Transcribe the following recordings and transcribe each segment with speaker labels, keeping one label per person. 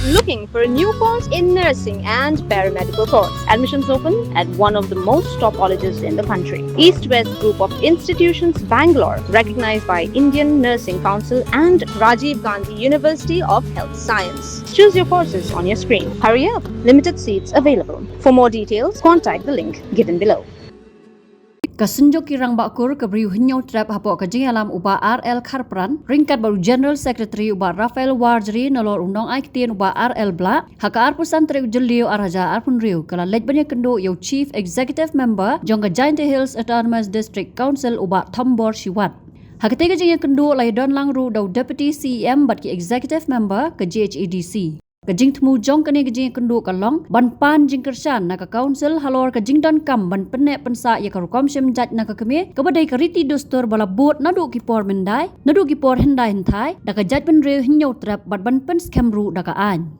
Speaker 1: Looking for a new course in nursing and paramedical course? Admissions open at one of the most top colleges in the country. East West Group of Institutions, Bangalore, recognized by Indian Nursing Council and Rajiv Gandhi University of Health Science. Choose your courses on your screen. Hurry up, limited seats available. For more details, contact the link given below.
Speaker 2: Kasunjo kirang bakur kebriu hinyau trap hapo kajing alam uba RL Kharpran ringkat baru General Secretary uba Rafael Warjri nolor undang aiktien uba RL Bla haka arpusan teriu jelio araja arpun riu kala lej banyak kendo yau Chief Executive Member jongga Giant Hills Autonomous District Council uba Thombor Shiwat. Hakatiga jeng kendo laidon langru dau Deputy CEM bat ki Executive Member ke GHEDC. Kajing temu jong kene kajing kendo kalong ban pan jing kersan naka council halor kajing don kam ban penek pensa ya karukom syem jaj naka keme kabadai kariti dostor bala bot nadu ki por mendai nadu ki por hendai hentai daka jaj ben reu hinyau trap bat ban pen skemru daka an.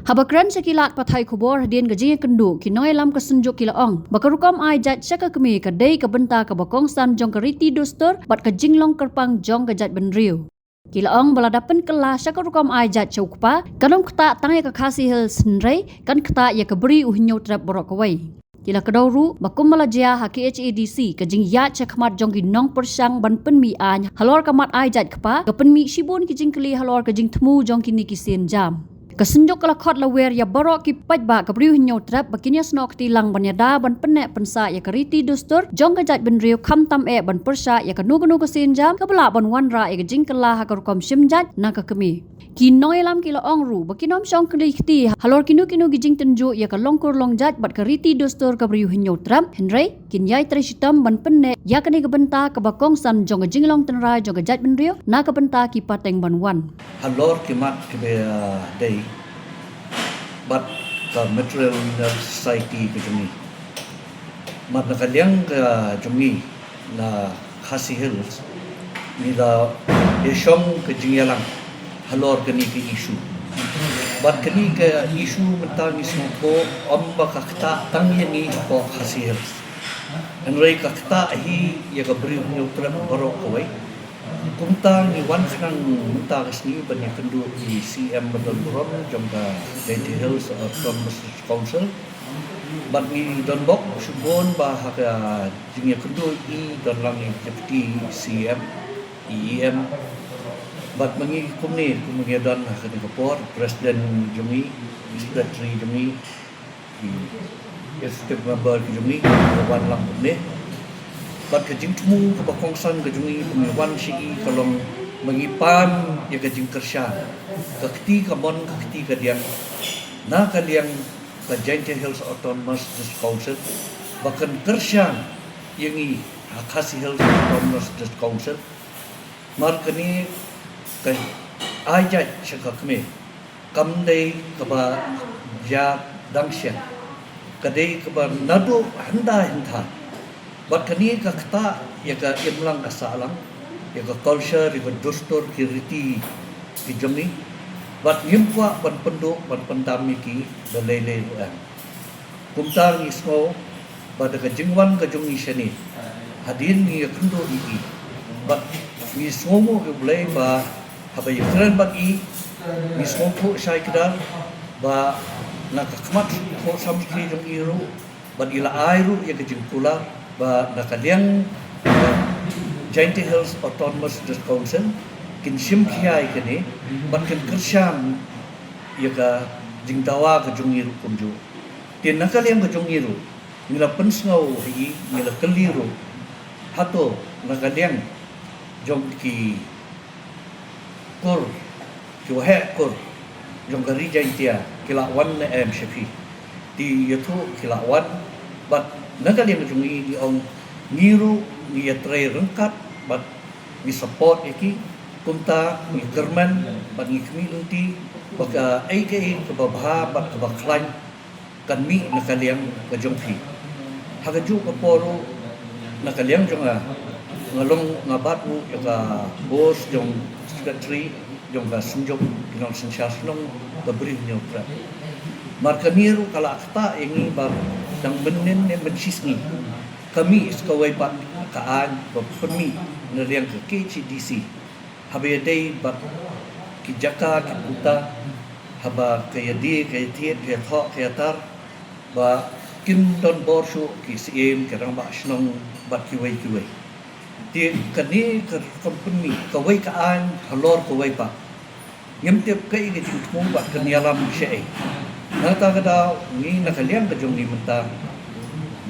Speaker 2: Habakran sekilat pathai kubor hadien kajing kendo ki noi lam kasunjuk kilaong bakarukom ai jaj syaka keme kadai kabenta kabakong san jong kariti dostor bat kajing long kerpang jong kajaj ben reu. Kilaong baladapan kelas syaka rukam ajat chokpa kanong kata tang ya kakasi hil senrai kan kata ya keberi uhinyau trap borok kawai. Kila kedauru bakum malajia haki HADC kajing ya cakmat jonggi nong persang ban penmi an halor kamat ajat kepa kapenmi shibun kijing keli halor kajing temu jongki ni kisin jam. Kesenjok kelakot lawer ya borok ki pajba kebriu hinyau trap bakinya snok tilang banyada ban penek pensa ya kariti dostor jong kajat ben riu kham tam ban persa ya kanu kesin jam kabela ban wanra ya kajing kelah hakarukom simjat naka kemi. Kinoi lam kilo ongru bakinom syong keli kti halor kinu gijing tenju ya kalongkur longjat bat kariti dostor kebriu hinyau trap henry kinyai treshitam ban penek ya kani kebenta kebakong san jong kajing long tenrai jong kajat ben riu na kebenta ki pateng ban wan.
Speaker 3: Halor kimat kebe day but the material society ke jumi mat nakaliang ke jumi na Khasi Hills ni da desyong ke jingyalang halor kani ke isu but kani ke isu mentang isu ko amba kakta tangyan ni ko Khasi Hills anrai kakta hi ya ka beri neutral borok kawai kumtang ni wan senang mentang sini banyak kendu di CM Betul Buron jangka Giant Hills Autonomous Council bat ni don bok subon bahaka jingya kendu i don lang deputy CM EM bat mangi kumni kumngi don hakani kapor presiden jumi secretary jumi executive member jumi wan lang kumni bat kajing temu kabakongsan kajungi pemiwan si kalong mengipan ya kajing kersya kakti kamon kakti kadiang na kaliang ka Giant Hills Autonomous District Council bahkan kersya yang i Khasi Hills Autonomous District Council markani ka ajat syaka kami kamdai kaba ja dangsya kadai kaba nadu handa henta bat kani ka kata ya ka imlang kasalang ya ka culture ya ka dostor kiriti ki jami bat yimpwa ban penduk ban pendami ki dalele an kumtar ismo bat ka jingwan ka jungi shani hadin ni kendo iki bat ni somo ke bulai ba habai kran bat i ni somo sai kedal ba na kakmat ko samski jong iru bat ila airu ya ka jingkula ba nakaliang Giant Hills Autonomous District Council kinsim kiai kini bat kin kersyam ya ka jingtawa ka jungiru kumju tin nakaliang ka jungiru nila pensngau hi nila keliru hato nakaliang jong ki kur ki wahe kur jong gari jaintia kilawan na shafi di yatu kilawan bat nakaliang jungi di ong ngiru ni tray rengkat bat ni support iki kunta ni german bat ni community baka aka kababha bat kabaklan kan mi nakaliang kajongpi hagaju kaporo nakaliang jonga ngalong ngabatu ka bos jong secretary jong ka sunjong kinong sensyasnong babri nyotra markaniru kala akta ingi ba dang benen ne mencisni kami iskawai pak kaan pemi neriang ke KCDC habedai bat kijaka kiputa haba kaya di kaya tiet kaya thok kaya tar ba kin don bor shu ki siem ke rang ba shnong bat ki wei ti kani ka company ka wei ka an halor ko wei pa ngem tiap kai ke jing thung ba kan yalam she na ta ka da ni na kalian ka jong ni menta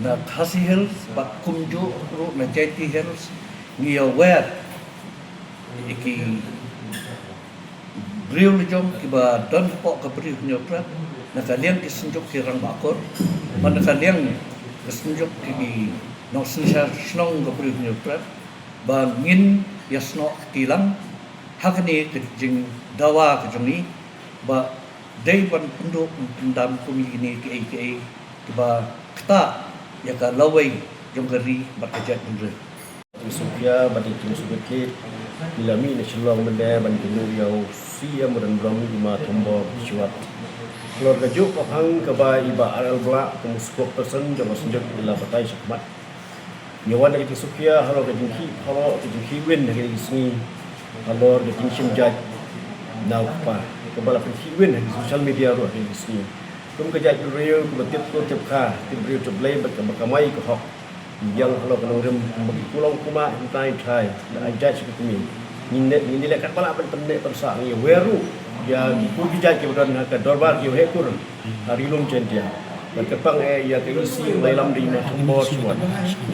Speaker 3: na khasi hills ba kumju ro na jeti hills ni aware iki Beriu lejong kiba don pok ke beriu nyopra na kalian kisenjuk kirang bakor mana kalian kisenjuk ki no sensa snong ke beriu nyopra bangin yasno tilang hakni kejing dawa kejungi ba dei ban penduk pendam kumi ini ki kiba kta ya ka lawai jong gari bakajat bendre
Speaker 4: Sofia bagi tim subekit ilami nasional mende ban kenu yau sia mudan bram lima tombo syuat keluarga juk hang keba iba aral bla kemuskop person jama senjak ila batai sakmat nyawan dari Sofia halo ke jingki win dari sini halo ke jingsim jaj nau pa kebala win dari social media ro dari sini kum kejaj real kebetit ko tepka tibriu teblai berkamai ke hok yang kalau kena rem bagi pulang kuma entai thai da ajaj ke kami ni lekat pala pen pendek persa ni weru ya ku bijaj ke don ka dorbar ke hekur hari lum centia berkepang ya ke isi dalam di bos buat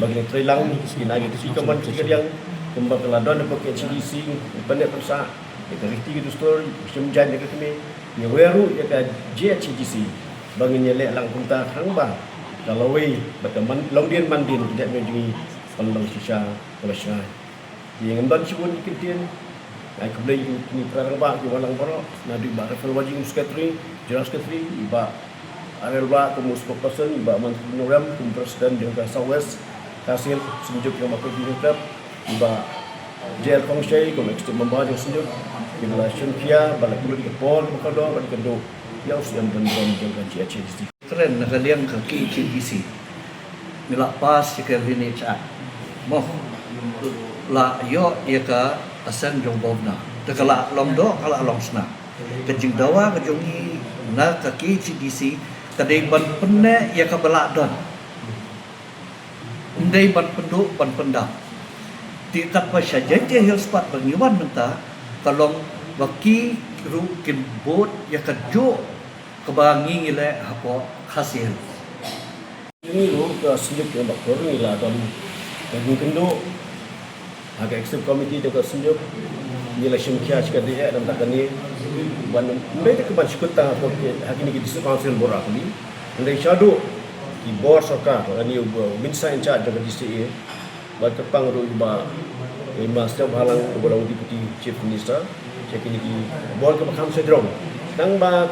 Speaker 4: bagi trilang sinagi tu kaman yang kembang keladon pakai CDC pendek persa ke riti ke story semjan ke kami ni weru ya ka JCDC bagi ni lek lang kunta hang bang kalau we berteman longdian mandin tidak menjadi pandang sisa kolosnya yang emban sibun dikitian ai keblai ni perang ba ki walang poro na di ba refel wajing sekretari jelas sekretari ba arel ba ke musko person ba man program kum presiden di Southwest hasil senjuk yang makro di club ba jel kongshai kum ekstem membahas senjuk di relation kia balik dulu di pol kado balik kado ya usian dan jaga CHC
Speaker 3: keren nak kalian ke KCDC nila pas jika lineage act moh la yo ia ka asan jong bobna tekala long do kala long sna kejing dawa kejongi na ke KCDC kadai ban penne ia ka belak don ndai ban penduk ban pendam ti tak pa saja dia hil spot bangiwan menta kalong waki ru kin bot ia ka jo kebangi ngile hapo hasil
Speaker 4: ini lo ke senjuk yang bakor ni lah dan kendo agak ekstrem komiti dekat senjuk ni lah syumkia sekali dan tak ni ban mereka ke banyak kota apa hari ni di council borak ni dari shadow di board sokar ni minsa in charge dekat DCA buat kepang ru iba setiap halang berlalu deputy chief minister cek ini di board ke makam sedrong tang ba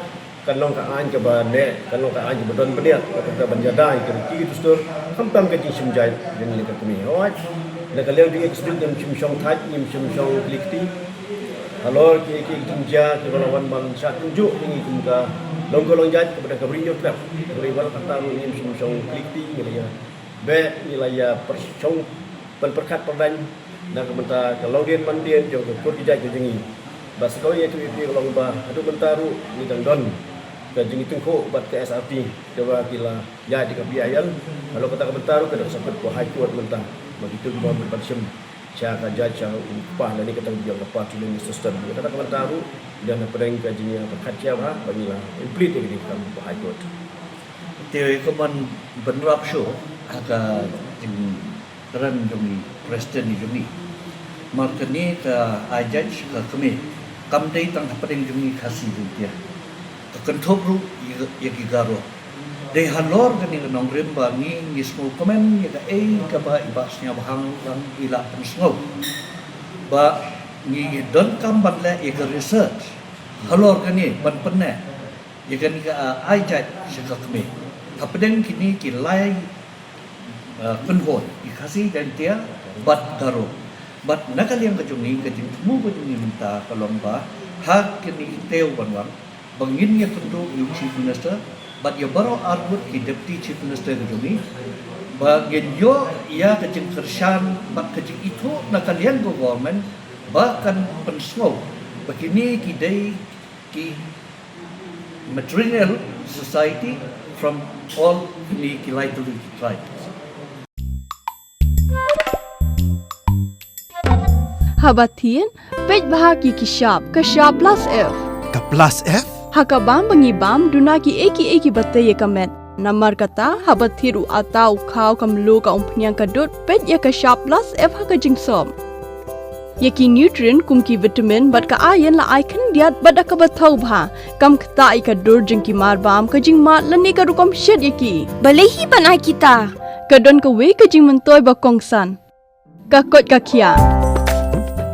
Speaker 4: kanong kaan ke bane kanong kaan ke badon bediat ke banjadai ke ti tu stor kampam ke ti simjai dengan le kami hoat le kalian di ekstrim dem simsong thaj nim simsong klikti halor ke timja ke lawan man sat tunjuk ini kumka longgolong jaj kepada kabrinyo trap beri wal kata nim simsong klikti nilai be nilai persong perkat perdan dan kementar kalau dia mandien jo ke kur dijaj ke jengi bas kau ye tu kalau ba adu bentaru ni dan don ke jengi tungko bat ke SRT coba kila ya di kebiayaan kalau kata bentaru ke sampai ke high court mentah begitu juga berpasem cara jaja upah dan ni kata dia lepas tu ni sistem kata bentaru dan pereng gajinya berkaca bah bagilah implit di ke high court
Speaker 3: teori keman benrap show agak keren jumi presiden jumi markani ke ajaj ke kami kamdai tang pedeng jumi kasih dia ke kentop ru ya gigaro dei halor kani nong rem bangi ngismu komen ya ke ba ibasnya bahang yang ila pensngo ba ni don kambat le ya ke research halor kani ban penne ya kani ke ajaj ke kami kapedeng kini kilai penhon ikasi dan dia bat garo bat nakal yang kejungi mu kejungi minta kalomba hak kini teu banwang bangin ya tentu yung chief minister bat ya baro arbut ki deputy chief minister kejungi bagin yo ya kejing kersan bat kejing itu nakal yang government bahkan pensmo begini kidai ki matrilineal society from all the Kilai tribes.
Speaker 5: Habatin, pej bahagi kishab, kashab plus F.
Speaker 6: Ka plus F?
Speaker 5: Hakabam bangibam dunaki eki batay kamet. Namar kata habathiru atau kau kamlu ka umpnyang kadut pej ya kashab plus F hakajing som. Yaki nutrient kumki vitamin bat ka ayan la icon diat bat ka bathau bha kam kta i ka dur jingki mar bam ka jing ma lani ka rukom shed yaki balehi banai kita kadon ka we ka jing mentoy ba kongsan ka kot ka khia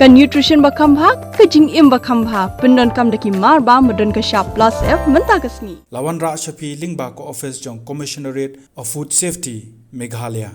Speaker 5: ka nutrition ba kham bha ka jing im ba kham bha pendon kam daki mar bam madon ka sharp plus F menta kasni
Speaker 6: Lawan Ra Shafi Lingba ko office jong Commissionerate of Food Safety Meghalaya.